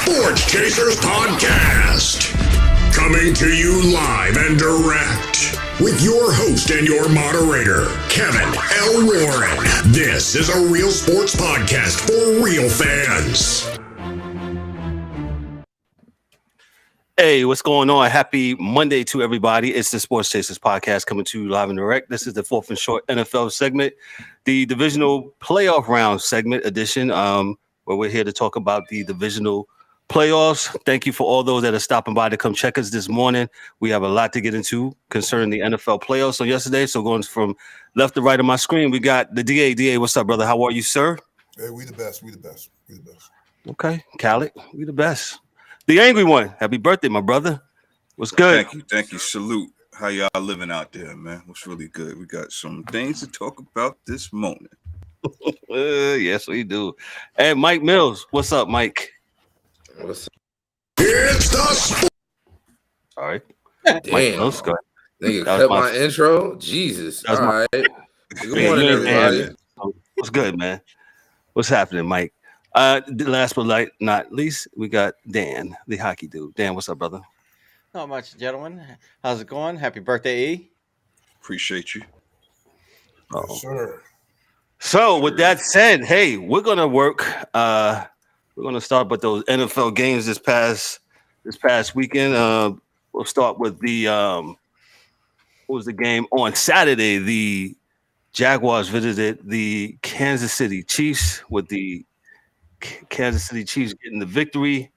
Sports Chasers Podcast. Coming to you live and direct with your host and your moderator, Kevin L. Warren. This is a real sports podcast for real fans. Hey, what's going on? Happy Monday to everybody. It's the Sports Chasers Podcast coming to you live and direct. This is the fourth and short NFL segment, the divisional playoff round segment edition, where we're here to talk about the divisional playoffs. Thank you for all those that are stopping by to come check us this morning. We have a lot to get into concerning the NFL playoffs on yesterday. So going from left to right on my screen, we got the DA. DA, what's up, brother? How are you, sir? Hey, we the best. Okay, Khaled, we the best. The angry one. Happy birthday, my brother. What's good? Thank you. Salute. How y'all living out there, man? What's really good? We got some things to talk about this morning. Yes, we do. Hey, Mike Mills. What's up, Mike? What's up? It's the sport. All right. Damn. Mike Mills, go ahead. Nigga, cut my intro. Jesus. All right. Good morning, everybody. What's good, man? What's happening, Mike? Last but not least, we got Dan, the hockey dude. Dan, what's up, brother? Not much, gentlemen. How's it going? Happy birthday, E. Appreciate you. Yes, sir. So, with that said, hey, we're gonna work. We're gonna start with those NFL games this past weekend. We'll start with the what was the game on Saturday? The Jaguars visited the Kansas City Chiefs with the Kansas City Chiefs getting the victory.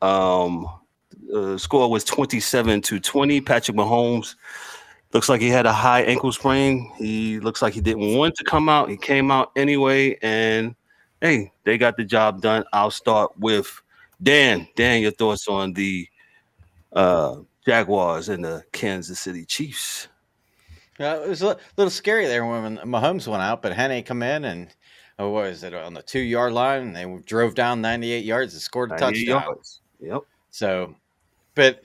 The score was 27-20. Patrick Mahomes looks like he had a high ankle sprain. He looks like he didn't want to come out. He came out anyway, and hey, they got the job done. I'll start with Dan. Dan, your thoughts on the Jaguars and the Kansas City Chiefs? It was a little scary there when Mahomes went out, but Henne come in and what was it, on the 2-yard line, and they drove down 98 yards and scored a touchdown. Yards. Yep. So, but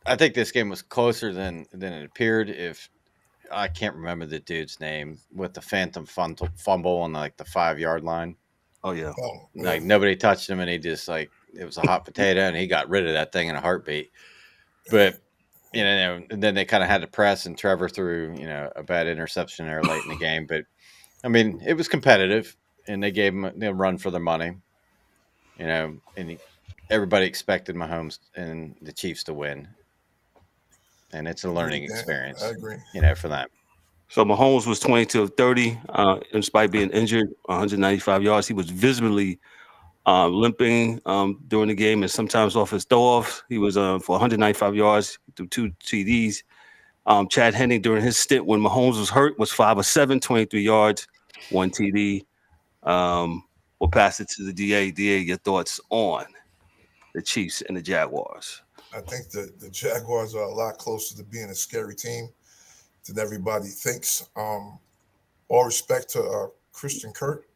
I think this game was closer than it appeared. If I can't remember the dude's name with the phantom fumble on like the 5-yard line. Oh yeah. Like nobody touched him, and he just it was a hot potato, and he got rid of that thing in a heartbeat. But and then they kind of had to press, and Trevor threw a bad interception there late in the game. But I mean, it was competitive, and they gave him a run for their money. And everybody expected Mahomes and the Chiefs to win, and it's a learning experience. I agree. For them. So Mahomes was 22 of 30, in spite of being injured, 195 yards. He was visibly limping during the game, and sometimes off his throw-offs. He was for 195 yards through 2 TDs. Chad Henne, during his stint when Mahomes was hurt, was 5 of 7, 23 yards, 1 TD. We'll pass it to the DA. DA, your thoughts on the Chiefs and the Jaguars? I think the Jaguars are a lot closer to being a scary team than everybody thinks. All respect to Christian Kirk,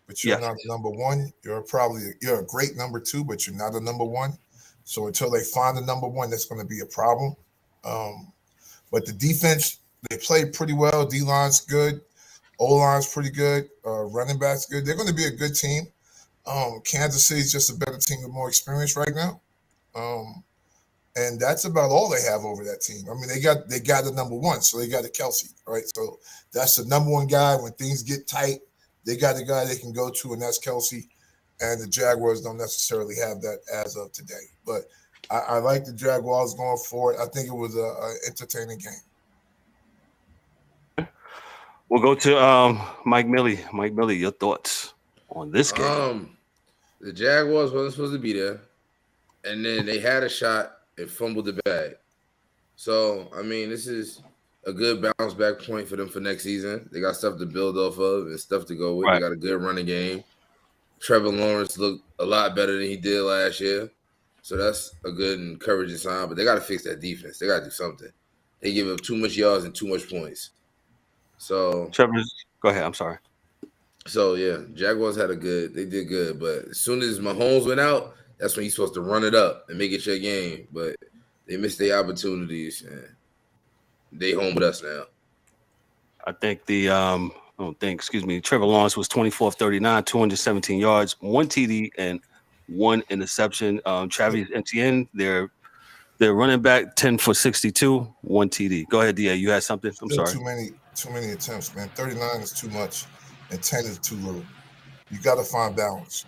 but you're not number one. You're a great number 2, but you're not a number 1. So until they find a number 1, that's going to be a problem. But the defense, they play pretty well. D-line's good. O-line's pretty good. Running back's good. They're going to be a good team. Kansas City's just a better team with more experience right now. And that's about all they have over that team. I mean, they got the number 1, so they got a Kelsey, right? So that's the number 1 guy. When things get tight, they got the guy they can go to, and that's Kelsey. And the Jaguars don't necessarily have that as of today. But I like the Jaguars going forward. I think it was an entertaining game. We'll go to Mike Millie. Mike Millie, your thoughts on this game? The Jaguars wasn't supposed to be there, and then they had a shot and fumbled the bag. So, I mean, this is a good bounce back point for them for next season. They got stuff to build off of and stuff to go with. Right. They got a good running game. Trevor Lawrence looked a lot better than he did last year. So that's a good encouraging sign. But they got to fix that defense. They got to do something. They give up too much yards and too much points. So go ahead. I'm sorry. So, yeah, Jaguars they did good. But as soon as Mahomes went out, that's when you're supposed to run it up and make it your game. But they missed their opportunities, and they home with us now. I think Trevor Lawrence was 24 of 39, 217 yards, 1 TD, and 1 interception. Travis Etienne, their running back, 10 for 62, 1 TD. Go ahead, DA. You had something? I'm Still sorry. too many attempts, man. 39 is too much, and 10 is too little. You got to find balance.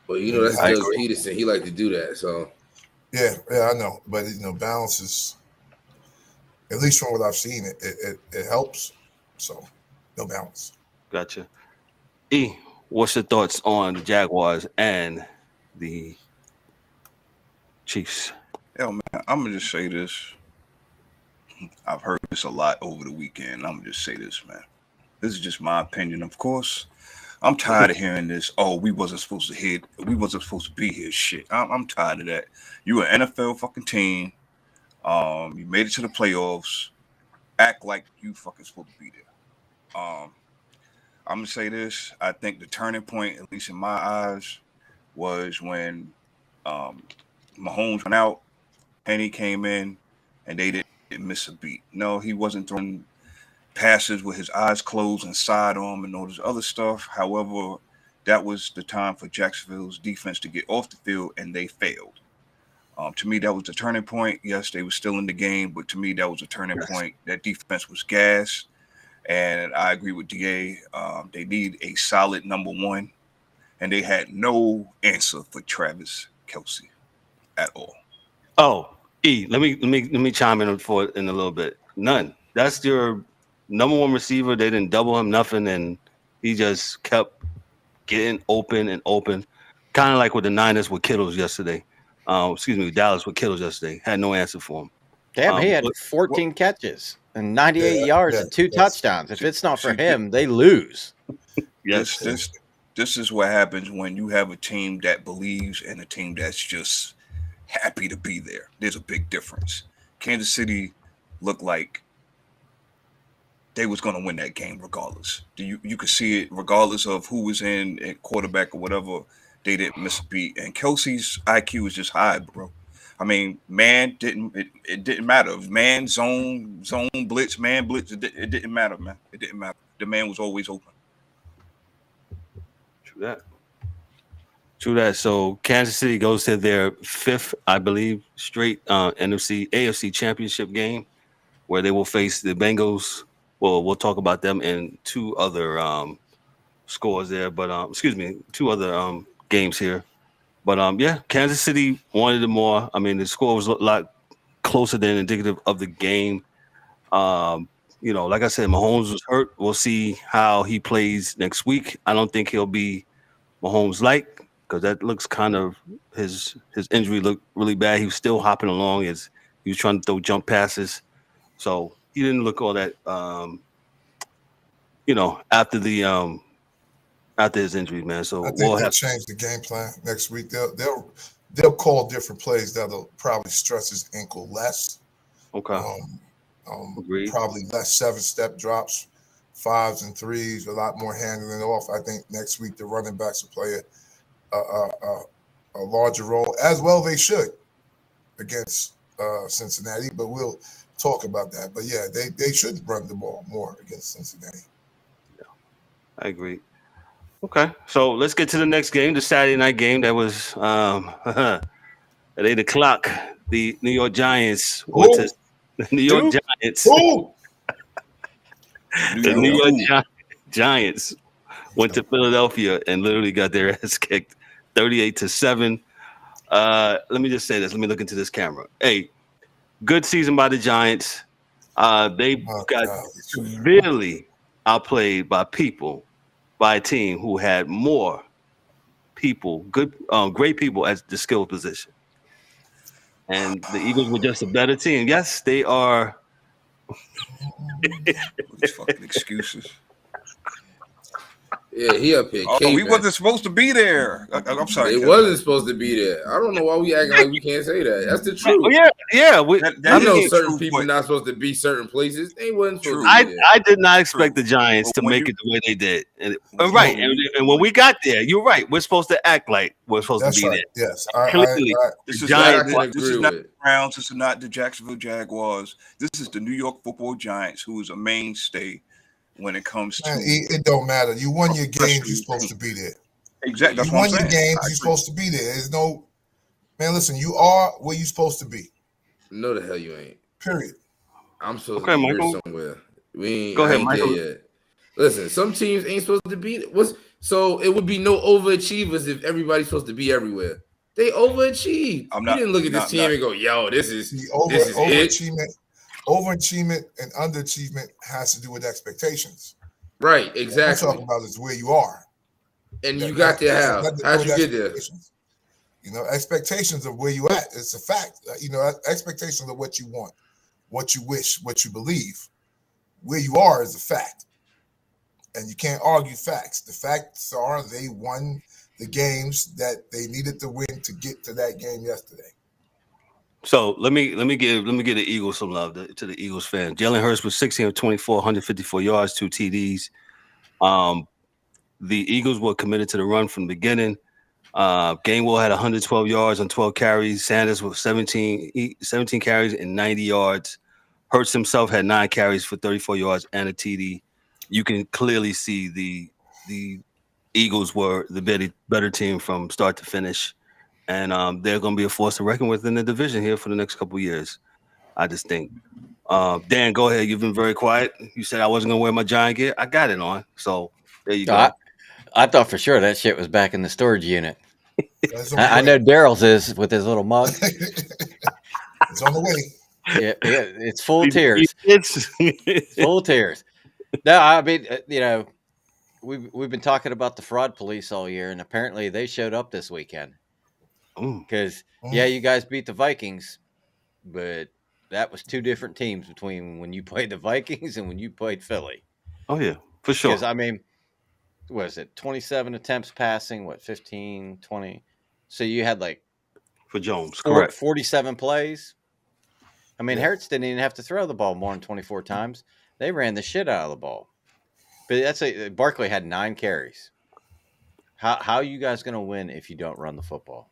Well, And that's I Doug agree. Peterson. He like to do that. So yeah, I know, but balance is, at least from what I've seen, it helps. So, no balance. Gotcha. E, what's your thoughts on the Jaguars and the Chiefs? Hell, man, I'm gonna just say this. I've heard this a lot over the weekend. I'm gonna just say this, man. This is just my opinion, of course. I'm tired of hearing this. Oh, we wasn't supposed to hit. We wasn't supposed to be here. Shit. I'm tired of that. You an NFL fucking team. You made it to the playoffs. Act like you fucking supposed to be there. I'm gonna say this. I think the turning point, at least in my eyes, was when um, Mahomes went out, Penny came in, and they didn't miss a beat. No, he wasn't throwing passes with his eyes closed and sidearm and all this other stuff. However, that was the time for Jacksonville's defense to get off the field, and they failed. To me, that was the turning point. Yes, they were still in the game, but to me, that was a turning point. That defense was gas, and I agree with DA. They need a solid number one, and they had no answer for Travis Kelce at all. Oh, E, let me chime in in a little bit. None. That's your number one receiver. They didn't double him, nothing, and he just kept getting open and open. Kind of like with the Niners with Kittles yesterday. Dallas with Kittles yesterday. Had no answer for him. Damn, he had But 14 catches and 98 Yeah, yards and 2 yes. touchdowns. If it's not for See, him, they lose. yes, This is what happens when you have a team that believes and a team that's just happy to be there. There's a big difference. Kansas City looked like they was going to win that game regardless. You could see it regardless of who was in at quarterback or whatever. They didn't miss a beat, and Kelsey's IQ is just high, bro. I mean, it didn't matter. It was man zone blitz, man blitz. It didn't matter, man. It didn't matter. The man was always open. true that. True that. So Kansas City goes to their fifth, I believe, straight AFC championship game, where they will face the Bengals. Well, we'll talk about them in two other scores there, but two other games here. But yeah, Kansas City wanted it more. I mean, the score was a lot closer than indicative of the game. Like I said, Mahomes was hurt. We'll see how he plays next week. I don't think he'll be Mahomes like, because that looks kind of his injury looked really bad. He was still hopping along as he was trying to throw jump passes. So he didn't look all that after his injury, man. So I think we'll they'll have change the game plan next week. They'll call different plays that'll probably stress his ankle less. okay. Agreed. Probably less 7-step drops, 5s and 3s, a lot more handling off. I think next week the running backs will play a larger role, as well they should, against Cincinnati. But we'll talk about that. But yeah, they should run the ball more against Cincinnati. Yeah, I agree. Okay, so let's get to the next game, the Saturday night game that was at 8 o'clock. The New York Giants went to the New York Giants. The New York Giants went to Philadelphia and literally got their ass kicked 38-7. Let me just say this. Let me look into this camera. Hey, good season by the Giants. They got severely outplayed by a team who had more people, great people at the skill position. And the Eagles were just a better team. Yes, they are. These fucking excuses. yeah, he up here. We wasn't supposed to be there. I'm sorry. It wasn't supposed to be there. I don't know why we acting like we can't say that. That's the truth. Yeah. I know certain people not supposed to be certain places. They wasn't supposed to be there. I did not expect the Giants to make it the way they did. And when we got there, you're right. We're supposed to act like we're supposed to be there. Yes, clearly, this the is Giants. not the Browns. This is not the Jacksonville Jaguars. This is the New York Football Giants, who is a mainstay when it comes to. It don't matter. You won your game. You're supposed to be there. Exactly. That's You what I'm won your saying. games. You're supposed to be there. There's no man. Listen, you are where you're supposed to be. No, the hell you ain't. Period. I'm supposed Okay, to be here Michael. somewhere. Go I ahead, ain't there Michael. yet. Listen, some teams ain't supposed to be. So it would be no overachievers if everybody's supposed to be everywhere. They overachieved. I'm You not. didn't look at this team and go, "Yo, this is See, it." overachievement and underachievement has to do with expectations. Right, What I'm exactly. talking about is where you are. And you got there how? nothing to do How'd with you get there? expectations. Expectations of where you at. It's a fact. Expectations of what you want, what you wish, what you believe. Where you are is a fact. And you can't argue facts. The facts are they won the games that they needed to win to get to that game yesterday. So let me give the Eagles some love to the Eagles fans. Jalen Hurts was 16 of 24, 154 yards, 2 TDs. The Eagles were committed to the run from the beginning. Gainwell had 112 yards on 12 carries. Sanders was 17 carries and 90 yards. Hurts himself had 9 carries for 34 yards and a TD. You can clearly see the Eagles were the better team from start to finish. And they're going to be a force to reckon with in the division here for the next couple of years, I just think. Dan, go ahead. You've been very quiet. You said I wasn't going to wear my Giant gear. I got it on. So there you go. I thought for sure that shit was back in the storage unit. I know Daryl's is with his little mug. It's on the way. Yeah, it's full of tears. It's full of tears. No, I mean, we've been talking about the fraud police all year, and apparently they showed up this weekend. Because you guys beat the Vikings, but that was 2 different teams between when you played the Vikings and when you played Philly. Oh yeah, for sure. Because I mean, was it 27 attempts passing? 15, 20? So you had for Jones, correct? 47 plays. I mean, Hurts didn't even have to throw the ball more than 24 times. They ran the shit out of the ball. But Barkley had 9 carries. How are you guys going to win if you don't run the football?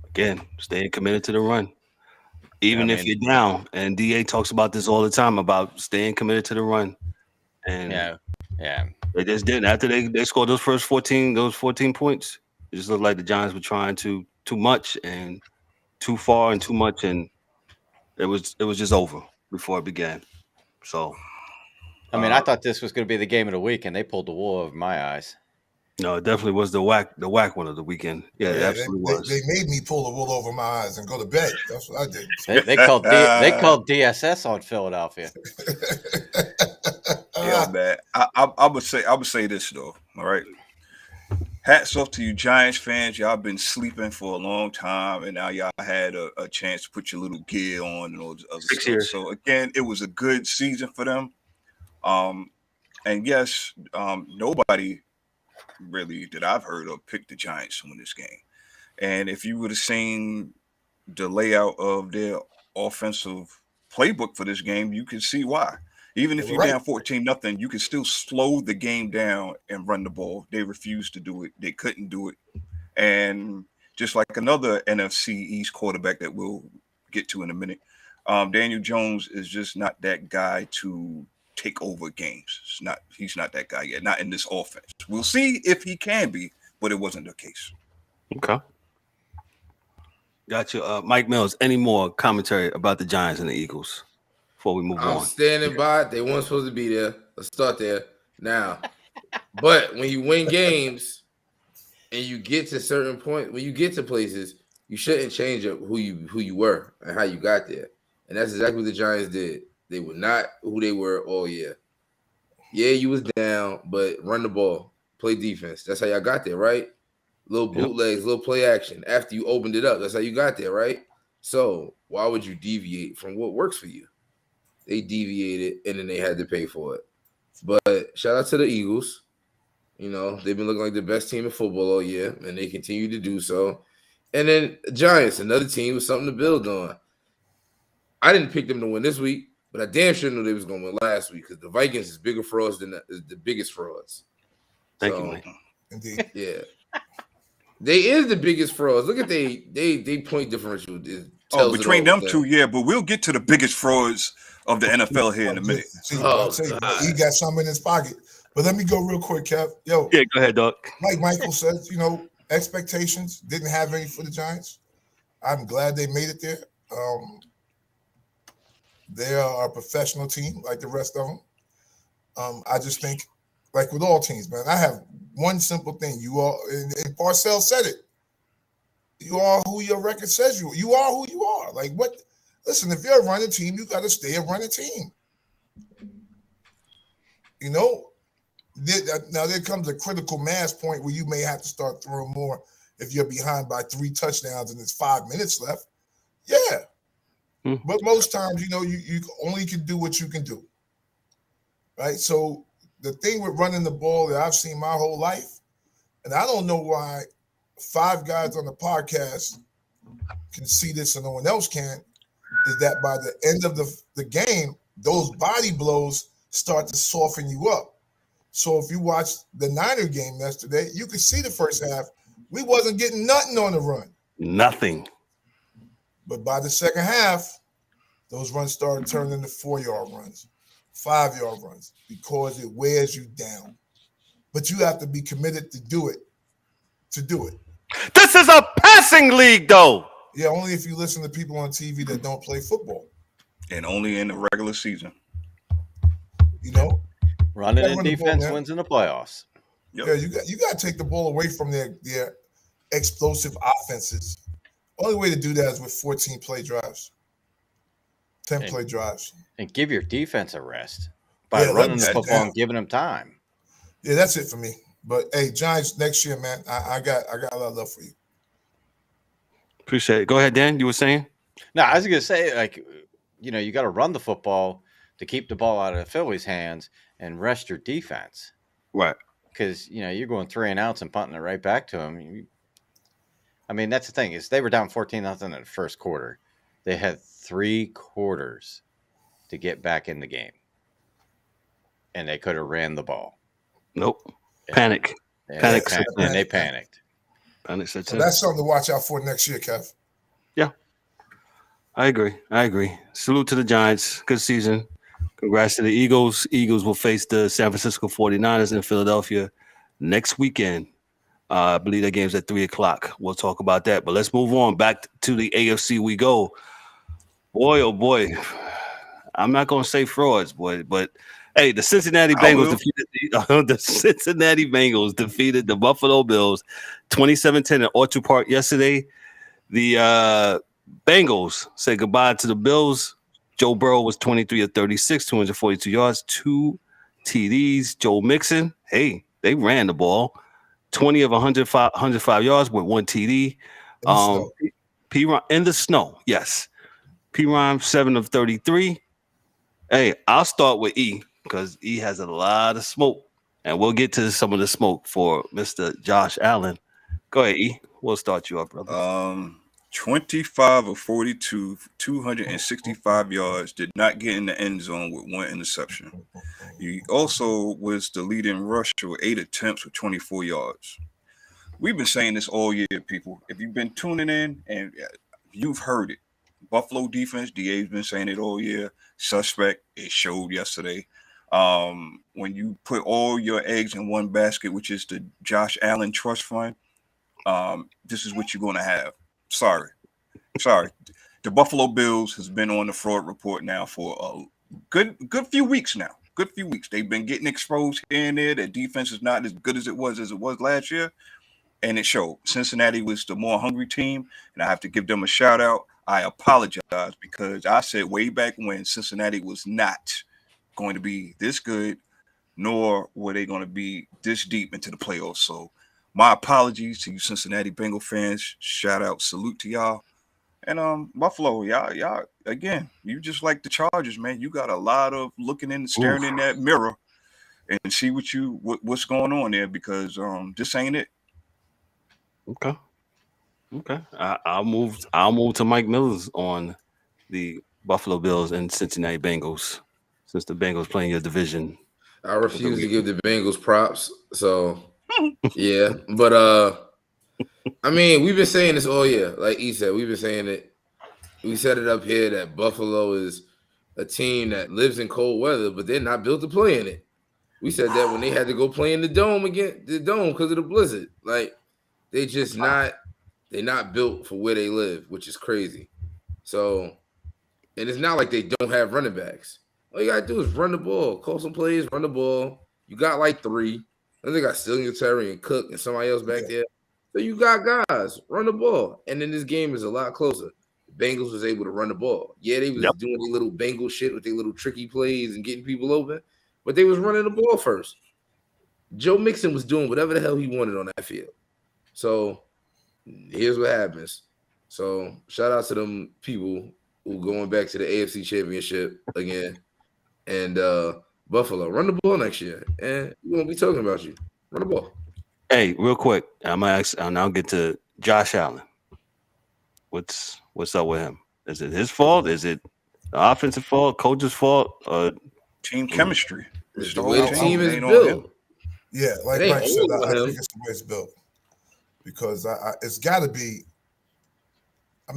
Again, staying committed to the run. Even if you're down. And DA talks about this all the time about staying committed to the run. And yeah. They just didn't. After they scored those 14 points, it just looked like the Giants were trying too much and too far and too much, and it was just over before it began. So I mean, I thought this was going to be the game of the week, and they pulled the wool over my eyes. No, it definitely was the whack one of the weekend. Yeah, it absolutely was. They made me pull the wool over my eyes and go to bed. That's what I did. They called DSS on Philadelphia. Yeah, man. I would say this though. All right. Hats off to you Giants fans. Y'all been sleeping for a long time, and now y'all had a chance to put your little gear on and all this other 6 stuff. years. So again, it was a good season for them. And yes, nobody really that I've heard of picked the Giants to win this game. And if you would have seen the layout of their offensive playbook for this game, you can see why. Even if you're down 14-0, you can still slow the game down and run the ball. They refused to do it. They couldn't do it. And just like another NFC East quarterback that we'll get to in a minute, Daniel Jones is just not that guy to take over games. He's not that guy yet, not in this offense. We'll see if he can be, but it wasn't the case. Okay. Got you. Mike Mills, any more commentary about the Giants and the Eagles before we move on? I'm standing by it. They weren't supposed to be there. Let's start there now. But when you win games and you get to certain point, when you get to places, you shouldn't change up who you were and how you got there. And that's exactly what the Giants did. They were not who they were all year. Yeah, you was down, but run the ball, play defense. That's how y'all got there, right? Little bootlegs, little play action. After you opened it up, that's how you got there, right? So why would you deviate from what works for you? They deviated, and then they had to pay for it. But shout out to the Eagles. You know, they've been looking like the best team in football all year, and they continue to do so. And then Giants, another team with something to build on. I didn't pick them to win this week, but I damn sure knew they was going to win last week because the Vikings is bigger frauds than the biggest frauds. Thank you, Mike. Indeed. Yeah. They is the biggest frauds. Look at they point differential. Between them two, yeah, but we'll get to the biggest frauds of the NFL here in a minute. See, he got something in his pocket. But let me go real quick, Kev. Yo, Yeah, go ahead, Doc. like Michael says, expectations didn't have any for the Giants. I'm glad they made it there. They are a professional team like the rest of them. I just think, like with all teams, man, I have one simple thing. You are, and Parcells said it. You are who your record says you are. You are who you are. Like what? Listen, if you're a running team, you got to stay a running team. Now there comes a critical mass point where you may have to start throwing more if you're behind by 3 touchdowns and there's 5 minutes left. Yeah. But most times, you only can do what you can do. Right? So the thing with running the ball that I've seen my whole life, and I don't know why 5 guys on the podcast can see this and no one else can, is that by the end of the game, those body blows start to soften you up. So if you watch the Niner game yesterday, you could see the first half, we wasn't getting nothing on the run. Nothing. But by the second half, those runs started turning into 4-yard runs, 5-yard runs, because it wears you down. But you have to be committed to do it. This is a passing league, though. Yeah, only if you listen to people on TV that don't play football. And only in the regular season. Running in defense wins in the playoffs. Yep. Yeah, you got to take the ball away from their explosive offenses. Only way to do that is with 14-play drives, 10-play drives. And give your defense a rest by running the football and giving them time. Yeah, that's it for me. But, hey, Giants next year, man, I got a lot of love for you. Appreciate it. Go ahead, Dan. You were saying? No, I was going to say, you got to run the football to keep the ball out of the Phillies' hands and rest your defense. Right. Because, you're going 3 and outs and punting it right back to them. That's the thing is they were down 14-0 in the first quarter. They had 3 quarters to get back in the game. And they could have ran the ball. Nope. Panic. Panic. And they panicked. So that's something to watch out for next year, Kev. Yeah. I agree. Salute to the Giants. Good season. Congrats to the Eagles. Eagles will face the San Francisco 49ers in Philadelphia next weekend. I believe that game's at 3:00. We'll talk about that. But let's move on. Back to the AFC we go. Boy, oh boy. I'm not going to say frauds, boy, but hey, the Cincinnati Bengals defeated the Buffalo Bills 27-10 at Orchard Park yesterday. The Bengals said goodbye to the Bills. Joe Burrow was 23 of 36, 242 yards, 2 TDs. Joe Mixon, hey, they ran the ball. 20 of 105 yards with 1 TD. In the snow, yes. P-Rhyme, 7 of 33. Hey, I'll start with E because E has a lot of smoke. And we'll get to some of the smoke for Mr. Josh Allen. Go ahead, E. We'll start you up, brother. 25 of 42, 265 yards, did not get in the end zone with 1 interception. He also was the leading rusher with 8 attempts with 24 yards. We've been saying this all year, people. If you've been tuning in and you've heard it, Buffalo defense, DA's been saying it all year. Suspect, it showed yesterday. When you put all your eggs in one basket, which is the Josh Allen Trust Fund, this is what you're going to have. Sorry. The Buffalo Bills has been on the fraud report now for a good few weeks now. They've been getting exposed here and there. Their defense is not as good as it was last year. And it showed. Cincinnati was the more hungry team, and I have to give them a shout out. I apologize because I said way back when Cincinnati was not going to be this good, nor were they going to be this deep into the playoffs. So my apologies to you Cincinnati Bengal fans. Shout out, salute to y'all. And Buffalo, y'all again, you just like the Chargers, man. You got a lot of looking in, staring in that mirror and see what's going on there because this ain't it. Okay. I'll move to Mike Mills on the Buffalo Bills and Cincinnati Bengals since the Bengals playing your division. I refuse to give the Bengals props. So yeah, but we've been saying this all year. Like he said, we've been saying it. We set it up here that Buffalo is a team that lives in cold weather, but they're not built to play in it. We said that when they had to go play in the dome because of the blizzard. Like they're not built for where they live, which is crazy. So, and it's not like they don't have running backs. All you gotta do is run the ball, call some plays, run the ball. You got like 3. Then they got Singletary and Cook and somebody else back there. So you got guys, run the ball. And then this game is a lot closer. The Bengals was able to run the ball. Yeah, they was doing their little Bengal shit with their little tricky plays and getting people open, but they was running the ball first. Joe Mixon was doing whatever the hell he wanted on that field. So here's what happens. So shout out to them people who going back to the AFC Championship again. And Buffalo, run the ball next year. And we won't be talking about you. Run the ball. Hey, real quick, I'll now get to Josh Allen. What's up with him? Is it his fault? Is it the offensive fault, coach's fault, team chemistry? It's the way the team is built. Yeah, like Mike said, I think it's the way it's built. Because it's got to be,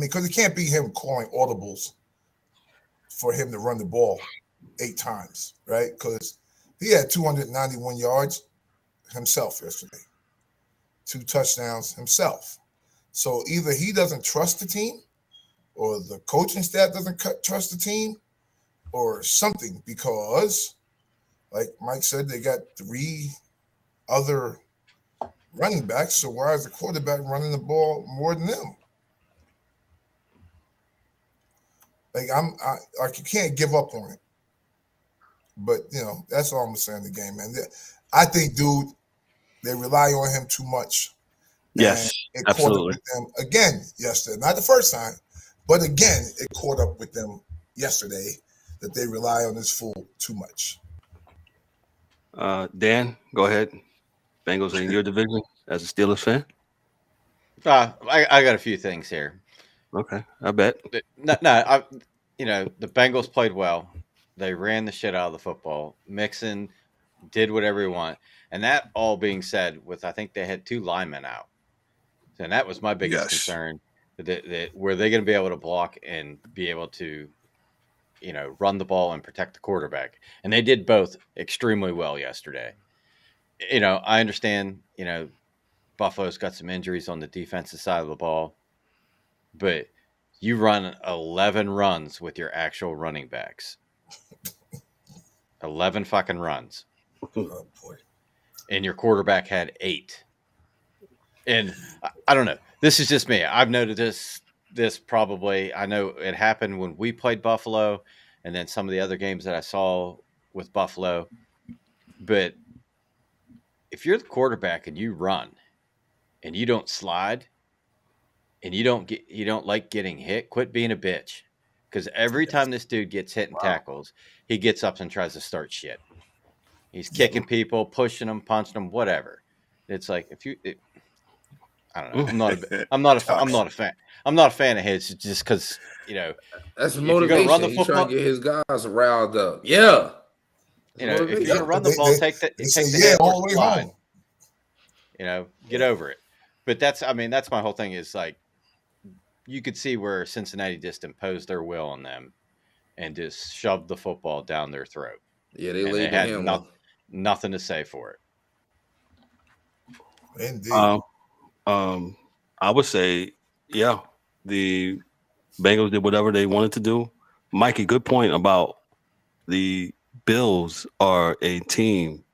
because it can't be him calling audibles for him to run the ball 8 times, right? Because he had 291 yards himself yesterday, 2 touchdowns himself. So either he doesn't trust the team or the coaching staff doesn't trust the team or something, because like Mike said, they got 3 other running backs. So why is the quarterback running the ball more than them? Like you can't give up on it. But that's all I'm saying. The game, man. I think, dude, they rely on him too much. Yes, it absolutely. Caught up with them again yesterday. Not the first time, but again, it caught up with them yesterday that they rely on this fool too much. Dan, go ahead. Bengals in your division as a Steelers fan. I got a few things here. Okay, I bet. The Bengals played well. They ran the shit out of the football. Mixon did whatever he wanted. And that all being said, I think they had 2 linemen out. And that was my biggest concern. That were they going to be able to block and be able to, run the ball and protect the quarterback? And they did both extremely well yesterday. I understand, Buffalo's got some injuries on the defensive side of the ball, but you run 11 runs with your actual running backs. 11 fucking runs. Oh, boy. And your quarterback had 8. And I don't know. This is just me. I've noted this probably. I know it happened when we played Buffalo and then some of the other games that I saw with Buffalo. But if you're the quarterback and you run and you don't slide and you don't like getting hit, quit being a bitch. Because every time this dude gets hit and tackles, he gets up and tries to start shit. He's kicking people, pushing them, punching them, whatever. It's like I don't know. I'm not a fan. I'm not a fan of his just because that's motivation. He's trying to get his guys riled up. Yeah. If you're gonna run the ball, take the all the way home. Get over it. But that's my whole thing is like you could see where Cincinnati just imposed their will on them and just shoved the football down their throat. Yeah, they had nothing to say for it. Indeed. I would say, yeah, the Bengals did whatever they wanted to do. Mikey, good point about the Bills are a team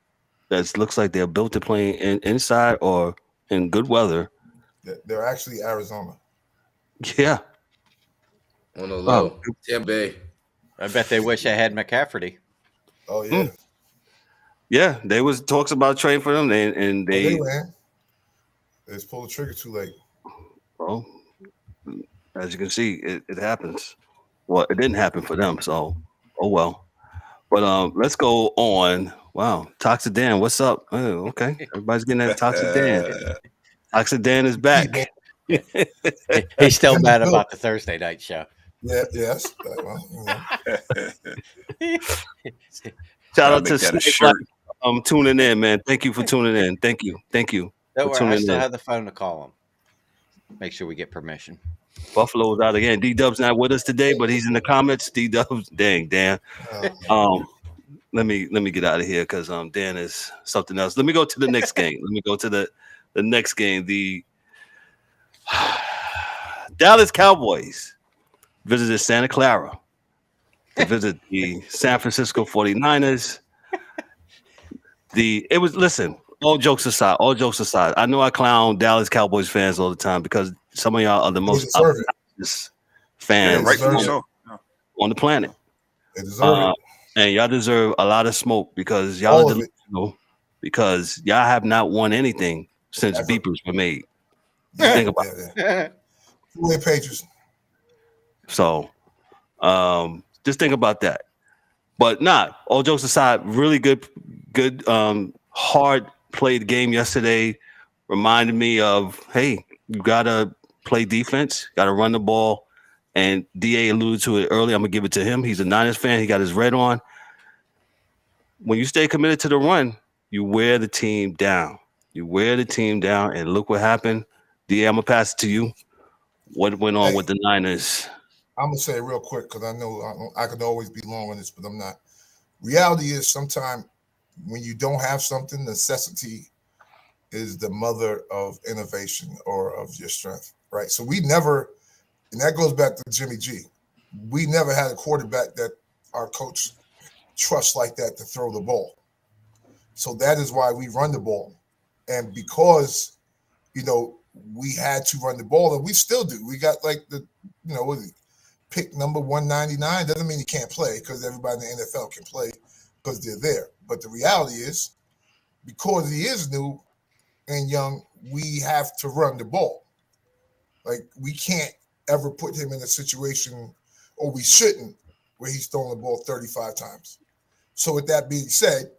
that looks like they're built to play inside or in good weather. They're actually Arizona. Yeah. On the low. Tampa Bay. I bet they wish I had McCaffrey. Oh, yeah. Yeah, there was talks about trading for them, and they just pulled the trigger too late. Well, as you can see, it happens. Well, it didn't happen for them, so oh well. But let's go on. Wow, Toxic Dan, what's up? Oh, okay, everybody's getting that Toxic Dan. Toxic Dan is back. He's still mad about the Thursday night show. Yeah, yes. Shout out to Snake tuning in, man. Thank you for tuning in. Thank you. Don't worry, I still have the phone to call him. Make sure we get permission. Buffalo's out again. D-Dub's not with us today, but he's in the comments. D-Dub's, dang, Dan. let me get out of here because Dan is something else. Let me go to the next game. Let me go to the next game. The Dallas Cowboys visited Santa Clara to visit the San Francisco 49ers. Listen, all jokes aside, I know I clown Dallas Cowboys fans all the time because some of y'all are the They most deserve it. obnoxious Yeah, fans rightfully deserve so. on the planet. They deserve it. And y'all deserve a lot of smoke because y'all All are of it. delusional because y'all have not won anything since Ever. beepers were made. Yeah, Think about yeah. Two-way pages. So just think about that. But all jokes aside, really good, hard played game yesterday. Reminded me of, hey, you gotta play defense, gotta run the ball. And DA alluded to it earlier. I'm gonna give it to him. He's a Niners fan. He got his red on. When you stay committed to the run, you wear the team down. You wear the team down, and look what happened. DA, I'm gonna pass it to you. What went on Hey, with the Niners? I'm gonna say it real quick because I know I could always be long on this, but I'm not. Reality is sometimes when you don't have something, necessity is the mother of innovation or of your strength, right? So we never, and that goes back to Jimmy G. We never had a quarterback that our coach trusts like that to throw the ball. So that is why we run the ball, and because we had to run the ball, and we still do. We got like what is it, pick number 199. Doesn't mean he can't play because everybody in the NFL can play because they're there. But the reality is, because he is new and young, we have to run the ball. Like we can't ever put him in a situation, or we shouldn't, where he's throwing the ball 35 times. So with that being said,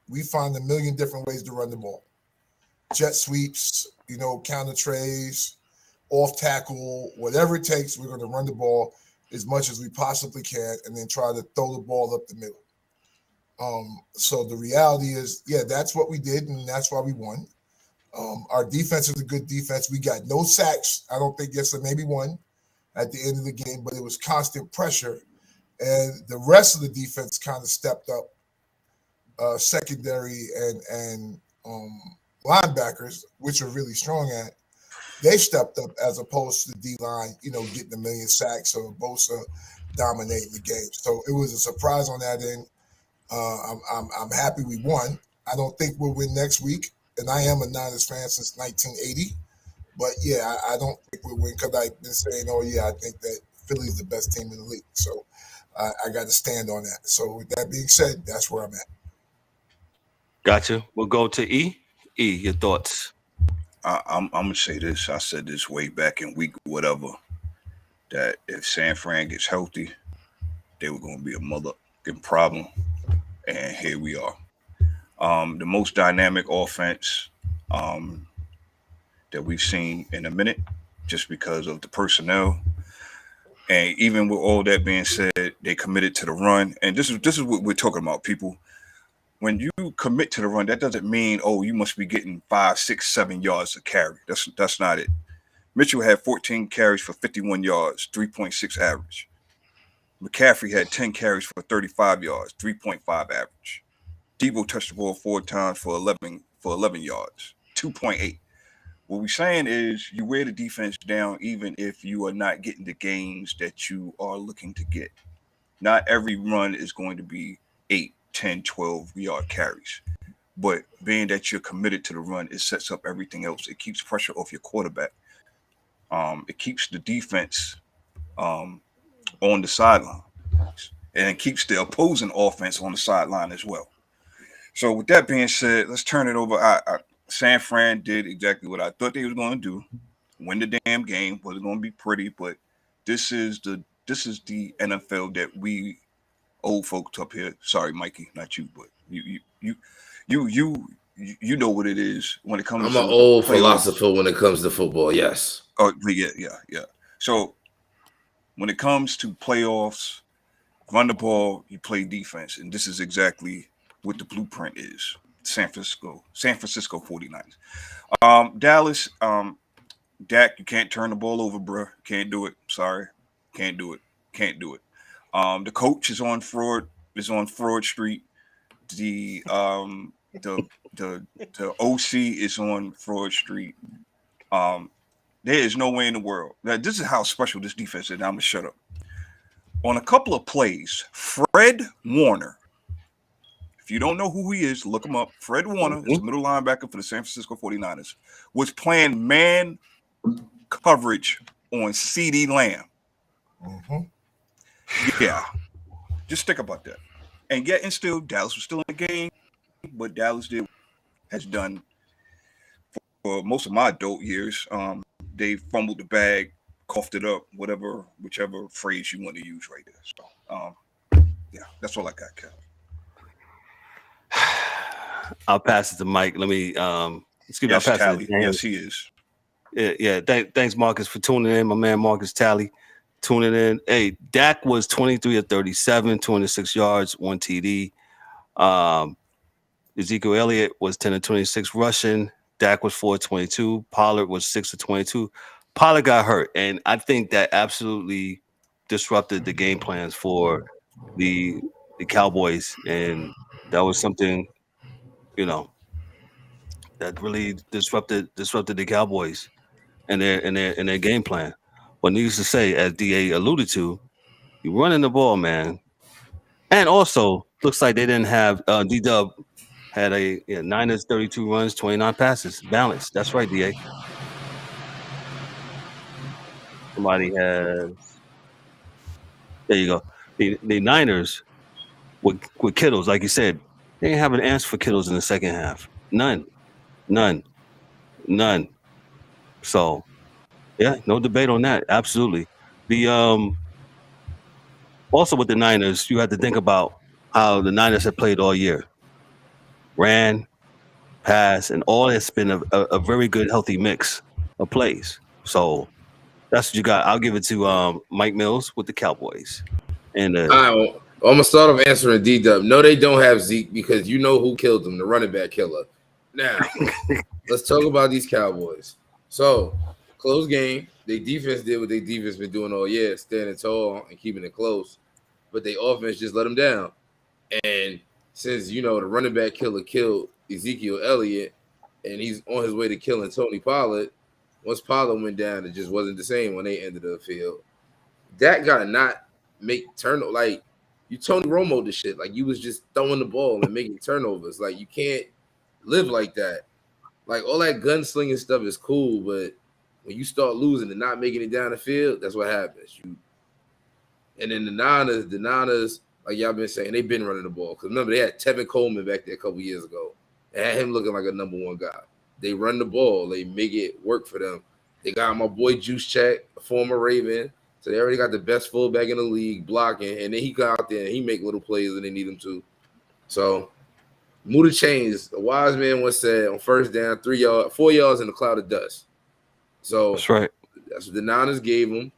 we find a million different ways to run the ball. Jet sweeps, counter trays, off tackle, whatever it takes, we're going to run the ball as much as we possibly can and then try to throw the ball up the middle. So the reality is, yeah, that's what we did, and that's why we won. Our defense is a good defense. We got no sacks. I don't think yesterday, maybe one at the end of the game, but it was constant pressure. And the rest of the defense kind of stepped up, secondary and linebackers, which are really strong at. They stepped up as opposed to the D-line, getting a million sacks or Bosa dominating the game. So it was a surprise on that end. I'm happy we won. I don't think we'll win next week, and I am a Niners fan since 1980. But yeah, I don't think we'll win because I've been saying, oh yeah, I think that Philly's the best team in the league. So I got to stand on that. So with that being said, that's where I'm at. Gotcha. We'll go to E. E, your thoughts. I'm gonna say this. I said this way back in week whatever, that if San Fran gets healthy, they were gonna be a motherfucking problem, and here we are. The most dynamic offense that we've seen in a minute, just because of the personnel. And even with all that being said, they committed to the run. And this is what we're talking about, people. When you commit to the run, that doesn't mean, oh, you must be getting 5, 6, 7 yards to carry. That's not it. Mitchell had 14 carries for 51 yards, 3.6 average. McCaffrey had 10 carries for 35 yards, 3.5 average. Debo touched the ball 4 times for 11 yards, 2.8. What we're saying is you wear the defense down even if you are not getting the gains that you are looking to get. Not every run is going to be 8, 10, 12-yard carries. But being that you're committed to the run, it sets up everything else. It keeps pressure off your quarterback. It keeps the defense on the sideline. And it keeps the opposing offense on the sideline as well. So with that being said, let's turn it over. San Fran did exactly what I thought they was going to do. Win the damn game. Wasn't going to be pretty, but this is the NFL that we old folks up here. Sorry, Mikey, not you, but you know what it is when it comes. I'm to an old playoffs. philosopher when it comes to football. Yes. Oh, yeah. So when it comes to playoffs, run the ball, you play defense, and this is exactly what the blueprint is. San Francisco 49ers. Dallas, Dak, you can't turn the ball over, bro. Can't do it. Sorry. Can't do it. The coach is on fraud. is on Fraud Street. The OC is on Fraud Street. There is no way in the world. Now, this is how special this defense is. Now I'm gonna shut up. On a couple of plays, Fred Warner. If you don't know who he is, look him up. Fred Warner is the middle linebacker for the San Francisco 49ers. Was playing man coverage on CD Lamb. Yeah. Just think about that. And yet, and still, Dallas was still in the game. What Dallas has done for most of my adult years. They fumbled the bag, coughed it up, whichever phrase you want to use right there. So, yeah, that's all I got, Kevin. I'll pass it to Mike. Let me excuse me. I'll pass Tally. it to him. Yes, he is. Yeah. Thanks, Marcus, for tuning in. My man Marcus Tally tuning in. Hey, Dak was 23 of 37, 206 yards, 1 TD. Ezekiel Elliott was 10 of 26 rushing. Dak was 4 of 22. Pollard was 6 of 22. Pollard got hurt, and I think that absolutely disrupted the game plans for the Cowboys, and that was something, that really disrupted the Cowboys and their game plan. But needless to say, as DA alluded to, you're running the ball, man. And also, looks like they didn't have D-Dub had a Niners 32 runs, 29 passes, balanced. That's right, DA. Somebody has. There you go. The Niners with Kittles, like you said, they didn't have an answer for Kittles in the second half. None. So, yeah, no debate on that. Absolutely. The also with the Niners, you have to think about how the Niners have played all year. Ran, pass, and all it's been a very good, healthy mix of plays. So that's what you got. I'll give it to Mike Mills with the Cowboys. And all right, well, I'm gonna start off answering D-Dub. No, they don't have Zeke because you know who killed them, the running back killer. Now, let's talk about these Cowboys. So, close game. Their defense did what their defense been doing all year, standing tall and keeping it close. But their offense just let them down. And since, the running back killer killed Ezekiel Elliott, and he's on his way to killing Tony Pollard, once Pollard went down, it just wasn't the same when they ended the field. Dak got to not make turnovers. Like, you Tony Romo the shit. Like, you was just throwing the ball and making turnovers. Like, you can't live like that. Like, all that gunslinging stuff is cool, but when you start losing and not making it down the field, that's what happens. And then the Niners, like y'all been saying, they've been running the ball. Because remember, they had Tevin Coleman back there a couple years ago. They had him looking like a number one guy. They run the ball. They make it work for them. They got my boy Juice Check, a former Raven. So they already got the best fullback in the league blocking. And then he go out there and he make little plays when they need him to. So, move the chains. The wise man once said on first down, 4 yards in a cloud of dust. So that's right. That's what the Niners gave them,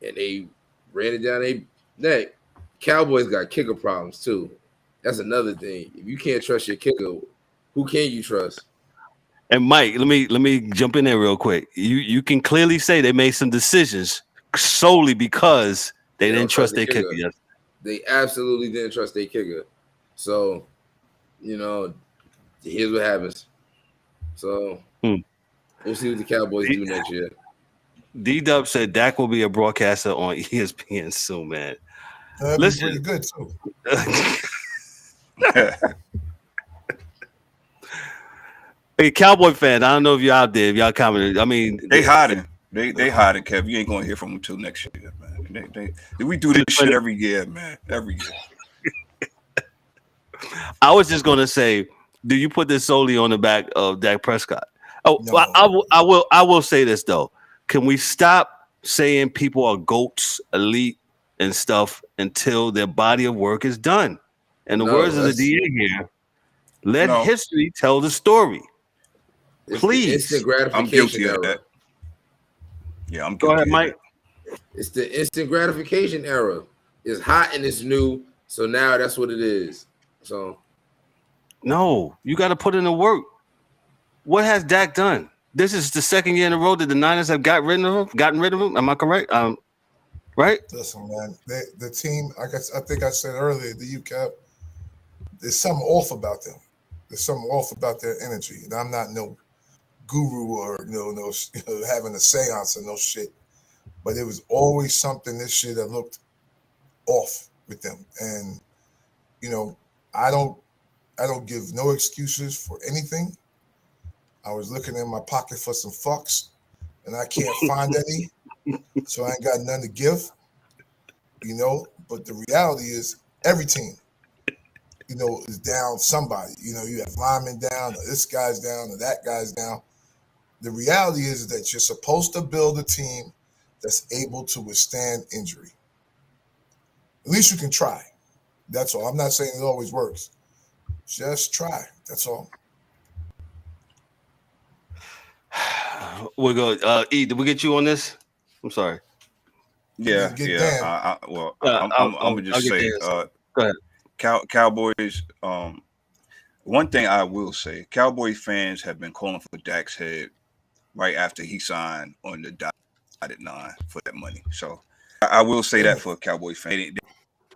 and they ran it down their neck. Cowboys got kicker problems too. That's another thing. If you can't trust your kicker, who can you trust? And Mike, let me jump in there real quick. You can clearly say they made some decisions solely because they didn't trust their kicker. Yes. They absolutely didn't trust their kicker. So, here's what happens. So we'll see what the Cowboys do next year. D-Dub said Dak will be a broadcaster on ESPN soon, man. That'd be pretty good too. Hey, Cowboy fan, I don't know if you're out there, if y'all commented. I mean, they hiding. They hiding, Kev. You ain't gonna hear from them until next year, man. We do this shit every year, man. Every year. I was just gonna say, do you put this solely on the back of Dak Prescott? Oh, no. I will say this though. Can we stop saying people are GOATs, elite, and stuff until their body of work is done? In the words of the DA here, let history tell the story. Please. Instant gratification. I'm guilty of that. Yeah, I'm guilty. Go ahead, Mike. It's the instant gratification era. It's hot and it's new, so now that's what it is. So, no, you got to put in the work. What has Dak done? This is the second year in a row that the Niners have gotten rid of him. Am I correct? right? Listen, man, the team. I think I said earlier, the UCAP. There's something off about them. There's something off about their energy. And I'm not no guru or having a seance or no shit. But it was always something this year that looked off with them. And I don't give no excuses for anything. I was looking in my pocket for some fucks, and I can't find any, so I ain't got none to give. But the reality is, every team, is down somebody. You have linemen down, or this guy's down, or that guy's down. The reality is that you're supposed to build a team that's able to withstand injury. At least you can try. That's all. I'm not saying it always works. Just try. That's all. We'll go. E, did we get you on this? I'm sorry. Yeah. I'm gonna just say, go ahead. Cowboys. One thing I will say, Cowboy fans have been calling for Dak's head right after he signed on the dotted line for that money. So I will say that for a Cowboy fan,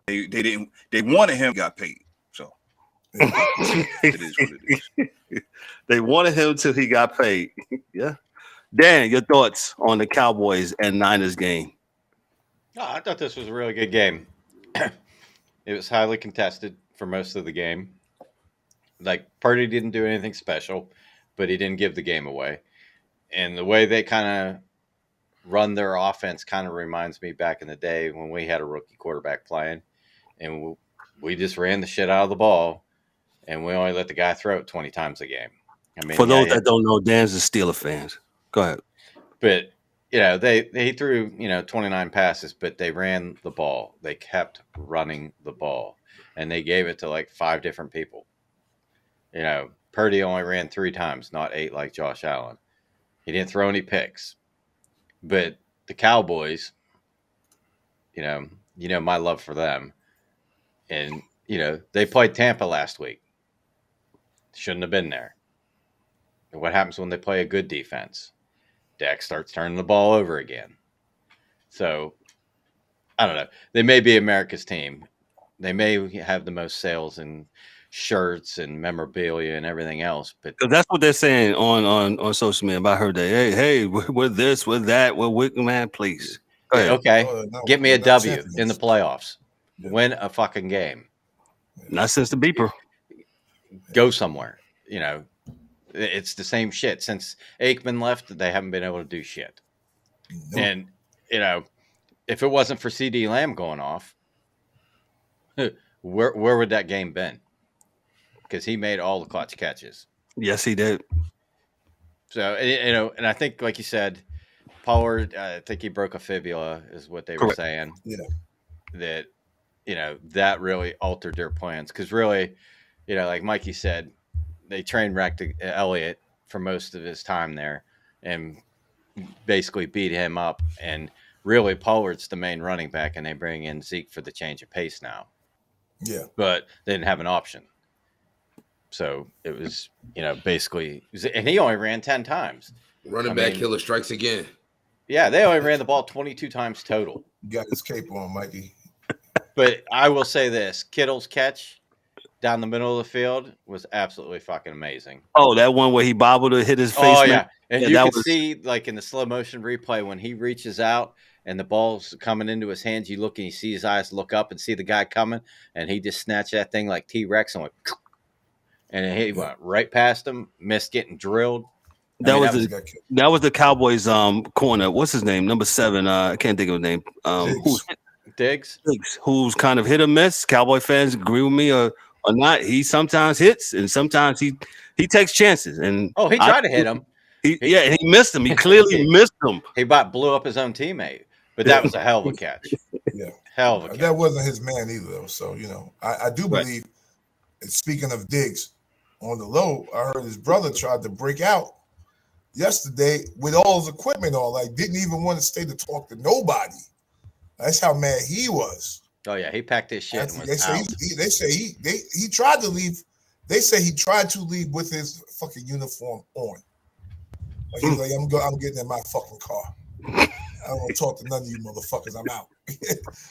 they wanted him, got paid. So it is what it is. They wanted him till he got paid. Yeah. Dan, your thoughts on the Cowboys and Niners game? Oh, I thought this was a really good game. It was highly contested for most of the game. Like, Purdy didn't do anything special, but he didn't give the game away. And the way they kind of run their offense kind of reminds me back in the day when we had a rookie quarterback playing, and we just ran the shit out of the ball, and we only let the guy throw it 20 times a game. I mean, for those that don't know, Dan's a Steeler fan. Go ahead. But they threw 29 passes, but they ran the ball. They kept running the ball, and they gave it to like 5 different people. Purdy only ran 3 times, not 8 like Josh Allen. He didn't throw any picks. But the Cowboys, my love for them, and they played Tampa last week. Shouldn't have been there. And what happens when they play a good defense? Dak starts turning the ball over again. So, I don't know. They may be America's team. They may have the most sales and shirts and memorabilia and everything else. But that's what they're saying on social media. I heard that. Hey, we're this, we're that, we're Wick, man, please. Go ahead. Okay. Get me a W in the playoffs. Yeah. Win a fucking game. Not since the beeper. Go somewhere. It's the same shit. Since Aikman left, they haven't been able to do shit. Nope. And, if it wasn't for CD Lamb going off, where would that game been? Because he made all the clutch catches. Yes, he did. So, and I think, like you said, Pollard, I think he broke a fibula is what they were saying. Yeah. That, that really altered their plans. Because really, like Mikey said, they train wrecked Elliott for most of his time there and basically beat him up. And really, Pollard's the main running back, and they bring in Zeke for the change of pace now. Yeah. But they didn't have an option. So it was, basically, and he only ran 10 times. Running back killer strikes again. Yeah, they only ran the ball 22 times total. You got his cape on, Mikey. But I will say this, Kittle's catch down the middle of the field was absolutely fucking amazing. Oh, that one where he bobbled to hit his face. Oh, yeah. And you can see, like, in the slow motion replay, when he reaches out and the ball's coming into his hands, you look and you see his eyes look up and see the guy coming, and he just snatched that thing like T-Rex and went, and he went right past him, missed getting drilled. That was the Cowboys corner. What's his name? Number 7. I can't think of his name. Diggs, who's kind of hit or miss. Cowboy fans agree with me or not. He sometimes hits and sometimes he takes chances. And he tried to hit him. He missed him. He clearly missed him. He about blew up his own teammate. But that was a hell of a catch. Yeah, hell of a catch. That wasn't his man either, though. So I do believe. Speaking of Diggs, on the low, I heard his brother tried to break out yesterday with all his equipment on, like didn't even want to stay to talk to nobody. That's how mad he was. Oh yeah, he packed his shit. They say he tried to leave. They say he tried to leave with his fucking uniform on. Like he's like, I'm getting in my fucking car. don't want to talk to none of you motherfuckers. I'm out.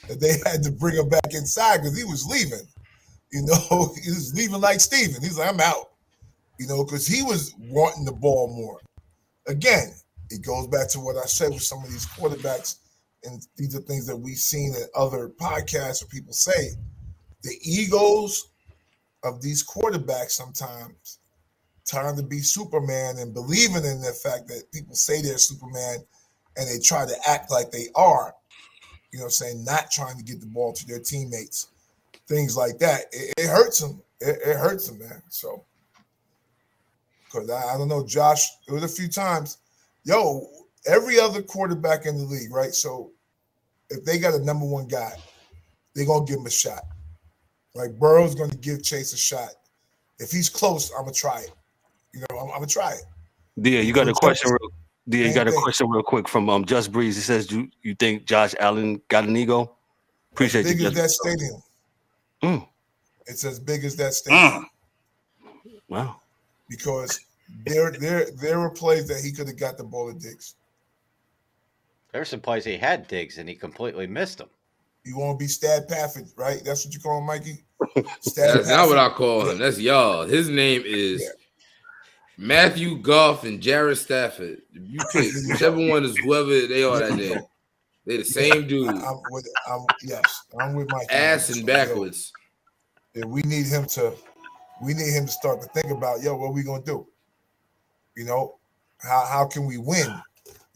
They had to bring him back inside because he was leaving. He was leaving like Steven. He's like, I'm out. Because he was wanting the ball more. Again, it goes back to what I said with some of these quarterbacks, and these are things that we've seen in other podcasts where people say the egos of these quarterbacks sometimes trying to be Superman and believing in the fact that people say they're Superman and they try to act like they are, not trying to get the ball to their teammates, things like that. It hurts them. It hurts them, man. So, because I don't know, Josh, there was a few times, every other quarterback in the league, right? So if they got a number one guy, they're going to give him a shot. Like Burrow's going to give Chase a shot. If he's close, I'm going to try it. I'm going to try it. Dia, you got a question real quick from Just Breeze. He says, you think Josh Allen got an ego? Appreciate as big you. As that stadium. It's as big as that stadium. Wow. Because there were plays that he could have got the ball to Diggs. There were some plays he had Diggs and he completely missed them. You want to be Stad Pafford, right? That's what you call him, Mikey? That's not what I call him. That's y'all. His name is Matthew Goff and Jared Stafford. You pick whichever one is whoever they are that day. They're the same dude. I'm with Mikey. Ass and backwards. Yeah, we need him to start to think about, what are we gonna do? How can we win?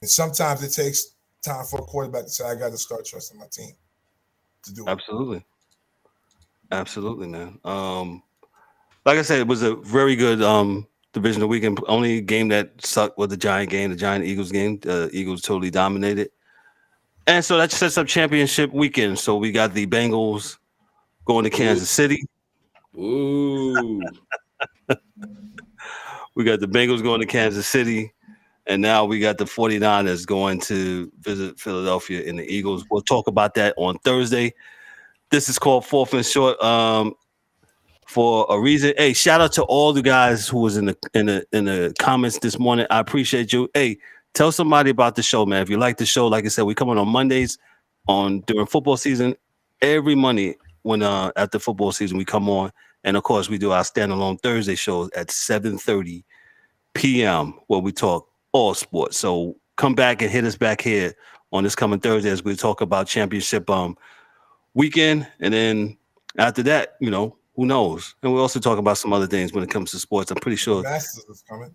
And sometimes it takes time for a quarterback to say, I got to start trusting my team to do it. Absolutely, man. Like I said, it was a very good divisional weekend. Only game that sucked was the Giant game, the Giant-Eagles game. The Eagles totally dominated. And so that sets up championship weekend. So we got the Bengals going to Kansas City. Ooh. We got the Bengals going to Kansas City. And now we got the 49ers going to visit Philadelphia and the Eagles. We'll talk about that on Thursday. This is called Fourth and Short for a reason. Hey, shout out to all the guys who was in the comments this morning. I appreciate you. Hey, tell somebody about the show, man. If you like the show, like I said, we come on Mondays during football season. Every Monday when after football season we come on, and of course we do our standalone Thursday shows at 7:30 p.m. where we talk all sports. So come back and hit us back here on this coming Thursday as we talk about championship weekend, and then after that, who knows? And we'll also talk about some other things when it comes to sports. I'm pretty sure. Masters is coming.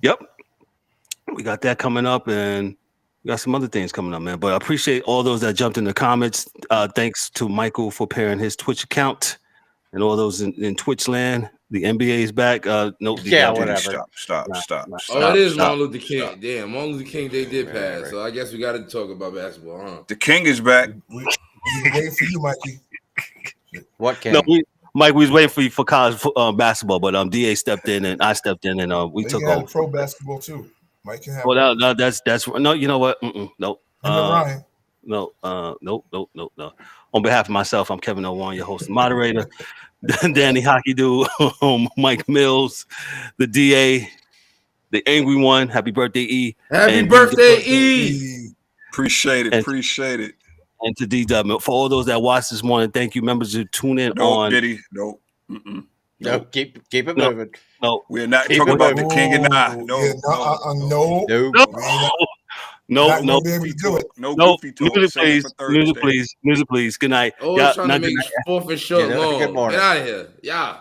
Yep. We got that coming up, and we got some other things coming up, man. But I appreciate all those that jumped in the comments. Thanks to Michael for pairing his Twitch account and all those in Twitch land. The NBA is back. Whatever. Stop. It is Martin Luther King. Stop. Damn, Martin Luther King Day did pass. Right. So I guess we got to talk about basketball, huh? The King is back. We waiting for you, Mikey. What King? No, Mike, we was waiting for you for college basketball, but DA stepped in and I stepped in and we took over. Pro basketball too. Mike can have. Well, no, that's no. You know what? No. Ryan. No. On behalf of myself, I'm Kevin O'Warren, your host and moderator. Danny Hockey Dude, Mike Mills, the DA, the angry one. Happy birthday, E. Happy birthday, E. Appreciate it. And to D-Dub. For all those that watched this morning, thank you, members who tune in on. Diddy. No. No, keep it moving. No. We're not talking about the King and I. No. Not be able to do it. No goofy talk. Music, please. Good night. Trying to make Fourth and Short long. Get out of here. Yeah.